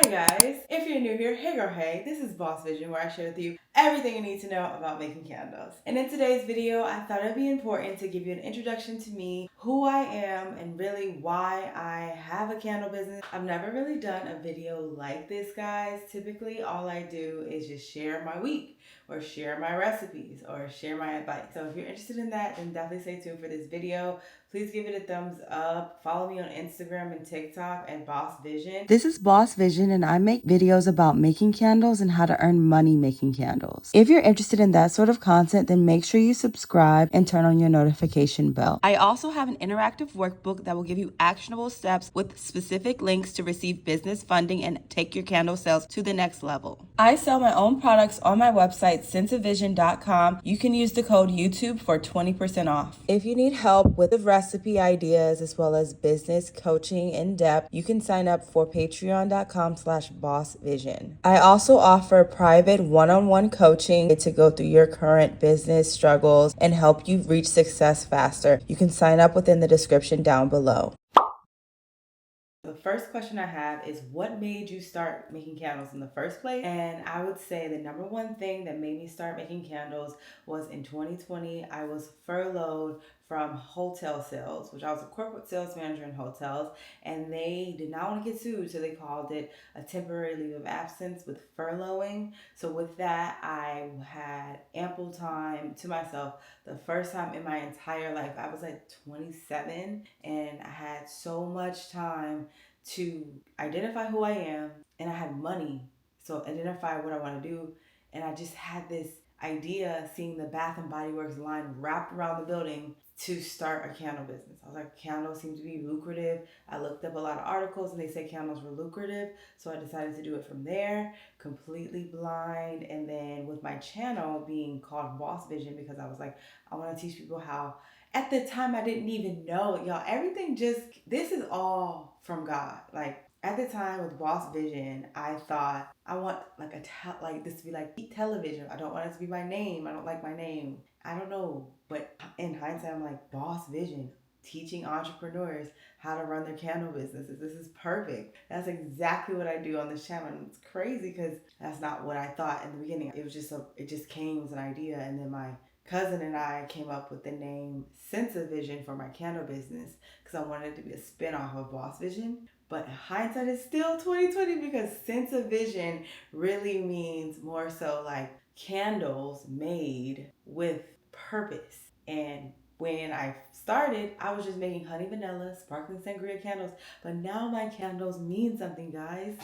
guys, if you're new here, hey girl, hey, this is Boss Vision, where I share with you everything you need to know about making candles. And in today's video, I thought it'd be important to give you an introduction to me, who I am, and really why I have a candle business. I've never really done a video like this, guys. Typically, all I do is just share my week, or share my recipes, or share my advice. So if you're interested in that, then definitely stay tuned for this video. Please give it a thumbs up. Follow me on Instagram and TikTok at Boss Vision. This is Boss Vision, and I make videos about making candles and how to earn money making candles. If you're interested in that sort of content, then make sure you subscribe and turn on your notification bell. I also have an interactive workbook that will give you actionable steps with specific links to receive business funding and take your candle sales to the next level. I sell my own products on my website, senseofvision.com. You can use the code YouTube for 20% off. If you need help with the recipe ideas as well as business coaching in depth, you can sign up for patreon.com/bossvision. I also offer private one-on-one coaching to go through your current business struggles and help you reach success faster. You can sign up within the description down below. The first question I have is, what made you start making candles in the first place? And I would say the number one thing that made me start making candles was in 2020. I was furloughed from hotel sales, which I was a corporate sales manager in hotels, and they did not want to get sued, so they called it a temporary leave of absence with furloughing. So with that, I had ample time to myself. The first time in my entire life, I was like 27, and I had so much time to identify who I am, and I had money, so identify what I want to do. And I just had this idea, seeing the Bath and Body Works line wrapped around the building, to start a candle business. I was like, candles seem to be lucrative. I looked up a lot of articles and they said candles were lucrative, so I decided to do it from there, completely blind. And then with my channel being called Boss Vision, because I was like, I want to teach people how. At the time, I didn't even know, y'all. Everything just, this is all from God. Like, at the time with Boss Vision, I thought I want like like this to be like television. I don't want it to be my name. I don't like my name. I don't know, but in hindsight, I'm like, Boss Vision, teaching entrepreneurs how to run their candle businesses. This is perfect. That's exactly what I do on this channel. And it's crazy because that's not what I thought in the beginning. It was just it just came as an idea, and then my cousin and I came up with the name Sense of Vision for my candle business because I wanted it to be a spinoff of Boss Vision. But hindsight is still 2020, because Sense of Vision really means more so like candles made with purpose. And when I started, I was just making honey vanilla, sparkling sangria candles. But now my candles mean something, guys.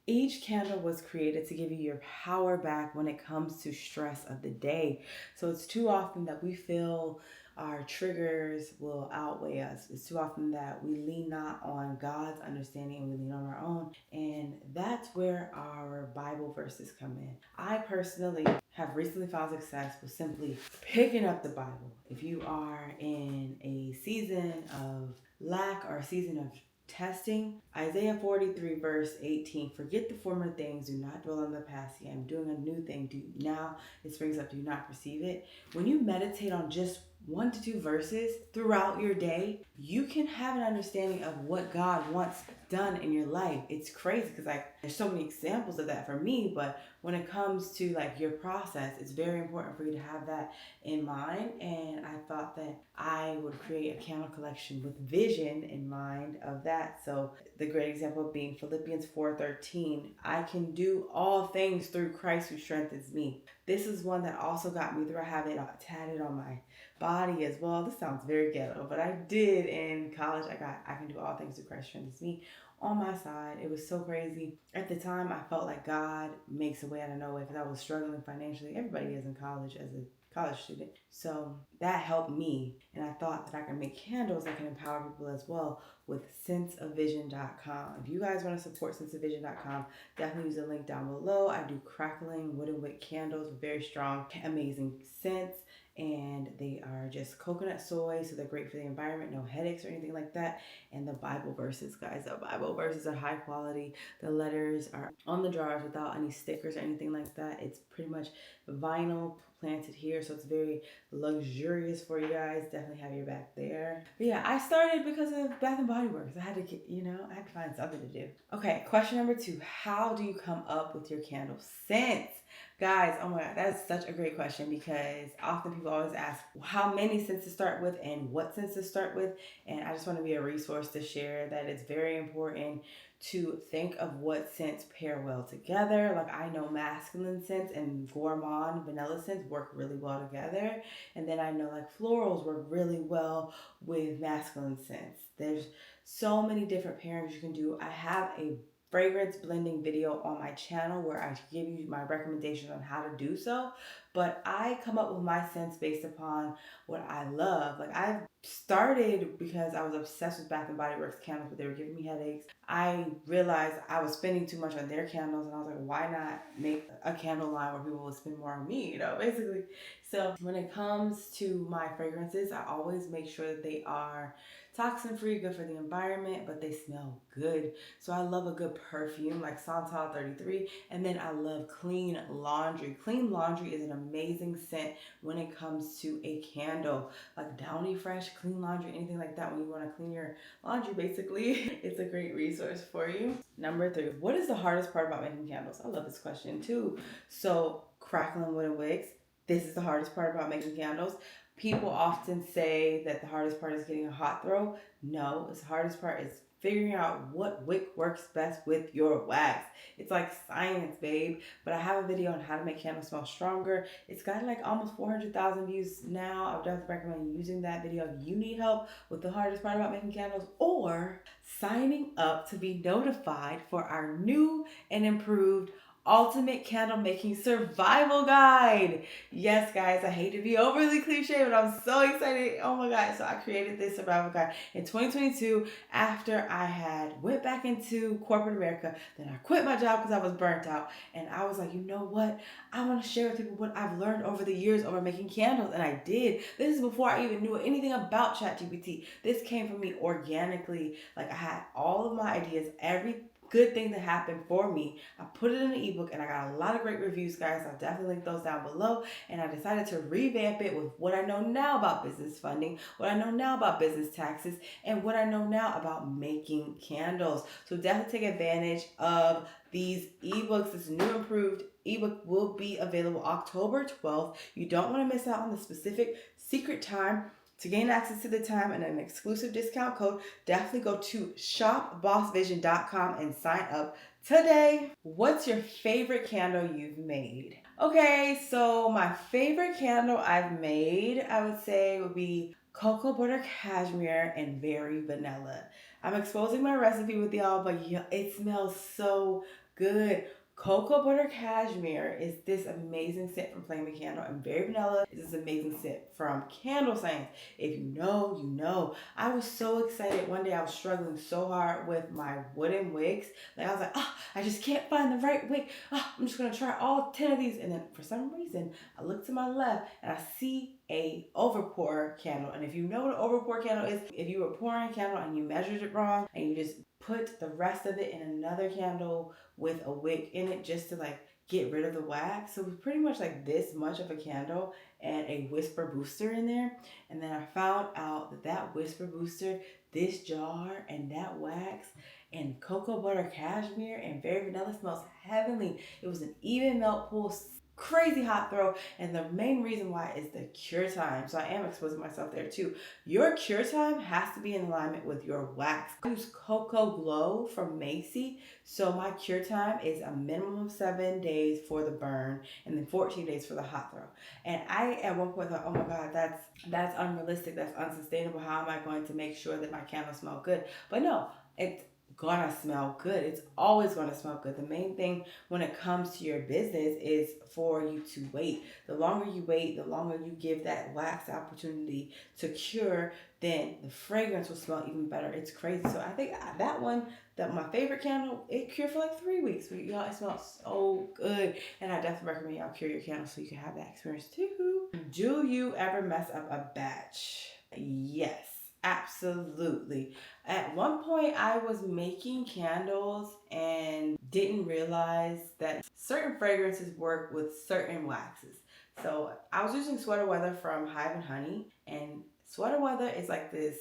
Each candle was created to give you your power back when it comes to stress of the day. So it's too often that we feel our triggers will outweigh us. It's too often that we lean not on God's understanding and we lean on our own. And that's where our Bible verses come in. I personally have recently found success with simply picking up the Bible. If you are in a season of lack or a season of testing, Isaiah 43 verse 18, forget the former things, do not dwell on the past. See, I'm doing a new thing. Do now it springs up, do not perceive it. When you meditate on just 1 to 2 verses throughout your day, you can have an understanding of what God wants done in your life. It's crazy because like there's so many examples of that for me, but when it comes to like your process, it's very important for you to have that in mind. And I thought that I would create a candle collection with vision in mind of that. So the great example being Philippians 4:13, I can do all things through Christ who strengthens me. This is one that also got me through. I have it tatted on my body as well. This sounds very ghetto, but I did in college. I can do all things through Christ who strengthens me on my side. It was so crazy. At the time, I felt like God makes a way out of no way because I was struggling financially. Everybody is in college as a college student. So that helped me. And I thought that I can make candles that can empower people as well with senseofvision.com. If you guys want to support senseofvision.com, definitely use the link down below. I do crackling wooden wick candles with very strong, amazing scents. And they are just coconut soy, so they're great for the environment, no headaches or anything like that. And the Bible verses, guys, the Bible verses are high quality. The letters are on the jars without any stickers or anything like that. It's pretty much vinyl planted here, so it's very luxurious for you guys. Definitely have your back there. But yeah, I started because of Bath and Body Works. I had to get, I had to find something to do. Okay, question number 2. How do you come up with your candle scents? Guys, oh my god, that's such a great question, because often people always ask how many scents to start with and what scents to start with. And I just want to be a resource to share that it's very important to think of what scents pair well together. Like, I know masculine scents and gourmand vanilla scents work really well together. And then I know like florals work really well with masculine scents. There's so many different pairings you can do. I have a fragrance blending video on my channel where I give you my recommendations on how to do so. But I come up with my scents based upon what I love. Like, I've started because I was obsessed with Bath and Body Works candles, but they were giving me headaches. I realized I was spending too much on their candles, and I was like, why not make a candle line where people will spend more on me, basically. So when it comes to my fragrances, I always make sure that they are toxin free, good for the environment, but they smell good. So I love a good perfume like Santal 33, and then I love Clean Laundry. Clean Laundry is an amazing scent when it comes to a candle, like Downy Fresh, Clean Laundry, anything like that. When you want to clean your laundry, basically, it's a great resource for you. Number 3, what is the hardest part about making candles? I love this question too. So, crackling wooden wicks. This is the hardest part about making candles. People often say that the hardest part is getting a hot throw. No, the hardest part is figuring out what wick works best with your wax. It's like science, babe. But I have a video on how to make candles smell stronger. It's got like almost 400,000 views now. I would definitely recommend using that video if you need help with the hardest part about making candles, or signing up to be notified for our new and improved Ultimate Candle Making Survival Guide. Yes, guys, I hate to be overly cliche, but I'm so excited. Oh my God. So I created this survival guide in 2022 after I had went back into corporate America. Then I quit my job because I was burnt out. And I was like, you know what? I want to share with people what I've learned over the years over making candles. And I did. This is before I even knew anything about ChatGPT. This came from me organically. Like, I had all of my ideas, every good thing that happened for me. I put it in an ebook, and I got a lot of great reviews, guys. I'll definitely link those down below. And I decided to revamp it with what I know now about business funding, what I know now about business taxes, and what I know now about making candles. So definitely take advantage of these ebooks. This new improved ebook will be available October 12th. You don't want to miss out on the specific secret time. To gain access to the time and an exclusive discount code, definitely go to shopbossvision.com and sign up today. What's your favorite candle you've made? Okay, so my favorite candle I've made, I would say, would be cocoa butter cashmere and very vanilla. I'm exposing my recipe with y'all, but yeah, it smells so good. Cocoa butter cashmere is this amazing scent from Flame and Candle, and Very Vanilla is this amazing scent from Candle Science. If you know, you know. I was so excited. One day I was struggling so hard with my wooden wicks. Like, I was like, I just can't find the right wick. I'm just going to try all 10 of these. And then for some reason, I look to my left and I see a overpour candle. And if you know what an overpour candle is, if you were pouring a candle and you measured it wrong and you just put the rest of it in another candle with a wick in it just to like get rid of the wax. So it was pretty much like this much of a candle and a whisper booster in there. And then I found out that that whisper booster, this jar, and that wax and cocoa butter cashmere and Very Vanilla smells heavenly. It was an even melt pool, crazy hot throw, and the main reason why is the cure time. So I am exposing myself there too. Your cure time has to be in alignment with your wax. I use Cocoa Glow from Macy, so my cure time is a minimum of 7 days for the burn and then 14 days for the hot throw. And I at one point thought, oh my God, that's unrealistic, that's unsustainable. How am I going to make sure that my candles smell good? But no, it's gonna smell good. It's always gonna smell good. The main thing when it comes to your business is for you to wait. The longer you wait, the longer you give that wax opportunity to cure, then the fragrance will smell even better. It's crazy. So I think that one, that my favorite candle, it cured for like 3 weeks. But y'all, it smells so good. And I definitely recommend y'all cure your candle so you can have that experience too. Do you ever mess up a batch? Yes. Absolutely. At one point, I was making candles and didn't realize that certain fragrances work with certain waxes. So I was using Sweater Weather from Hive and Honey, and Sweater Weather is like this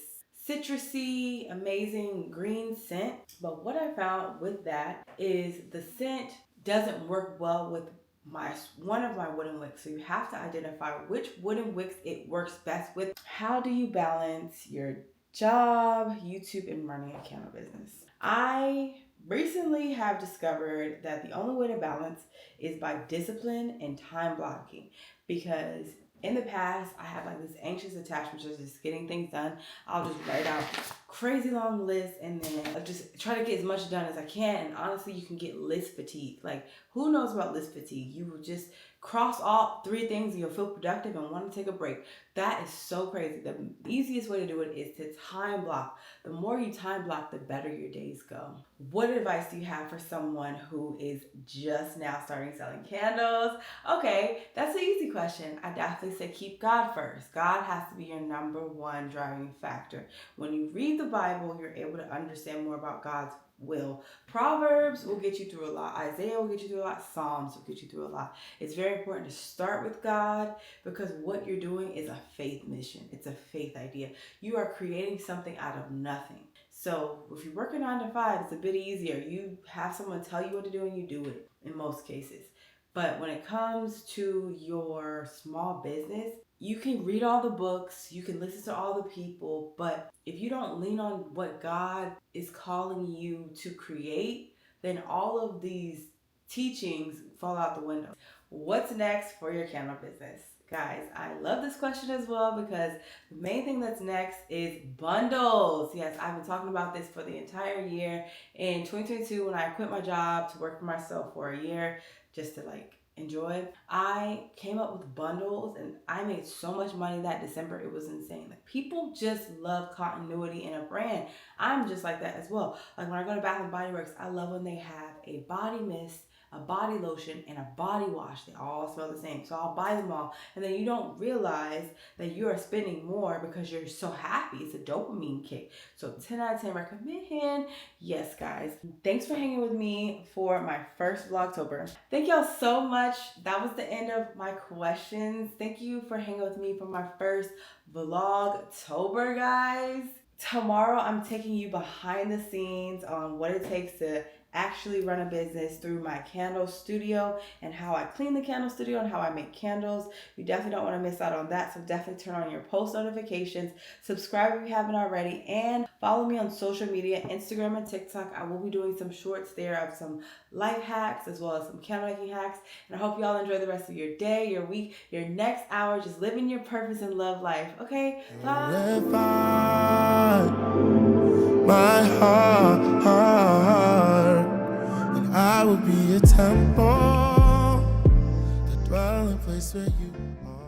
citrusy, amazing green scent. But what I found with that is the scent doesn't work well with one of my wooden wicks. So you have to identify which wooden wicks it works best with. How do you balance your job, YouTube, and running a candle business? I recently have discovered that the only way to balance is by discipline and time blocking, because in the past I had like this anxious attachment to just getting things done. I'll just write out crazy long lists and then I'll just try to get as much done as I can. And honestly, you can get list fatigue. Like, who knows about list fatigue? You will just cross all 3 things and you'll feel productive and want to take a break. That is so crazy. The easiest way to do it is to time block. The more you time block, the better your days go. What advice do you have for someone who is just now starting selling candles? Okay, that's an easy question. I definitely say keep God first. God has to be your number one driving factor. When you read the Bible, you're able to understand more about God's will. Proverbs will get you through a lot. Isaiah will get you through a lot. Psalms will get you through a lot. It's very important to start with God, because what you're doing is a faith mission. It's a faith idea. You are creating something out of nothing. So if you work a 9 to 5, it's a bit easier. You have someone tell you what to do and you do it in most cases. But when it comes to your small business, you can read all the books, you can listen to all the people, but if you don't lean on what God is calling you to create, then all of these teachings fall out the window. What's next for your candle business? Guys, I love this question as well, because the main thing that's next is bundles. Yes, I've been talking about this for the entire year. In 2022, when I quit my job to work for myself for a year, just to enjoy, I came up with bundles and I made so much money that December. It was insane. Like, people just love continuity in a brand. I'm just like that as well. Like, when I go to Bath and Body Works, I love when they have a body mist, a body lotion, and a body wash. They all smell the same. So I'll buy them all. And then you don't realize that you are spending more because you're so happy. It's a dopamine kick. So 10 out of 10 recommend. Yes, guys. Thanks for hanging with me for my first Vlogtober. Thank y'all so much. That was the end of my questions. Thank you for hanging with me for my first Vlogtober, guys. Tomorrow, I'm taking you behind the scenes on what it takes to actually run a business through my candle studio, and how I clean the candle studio and how I make candles. You definitely don't want to miss out on that, so definitely turn on your post notifications, subscribe if you haven't already, and follow me on social media, Instagram and TikTok. I will be doing some shorts there of some life hacks as well as some candle making hacks, and I hope you all enjoy the rest of your day, your week, your next hour, just living your purpose and love life. Okay, bye. My heart, and I will be a temple, the dwelling place where you are.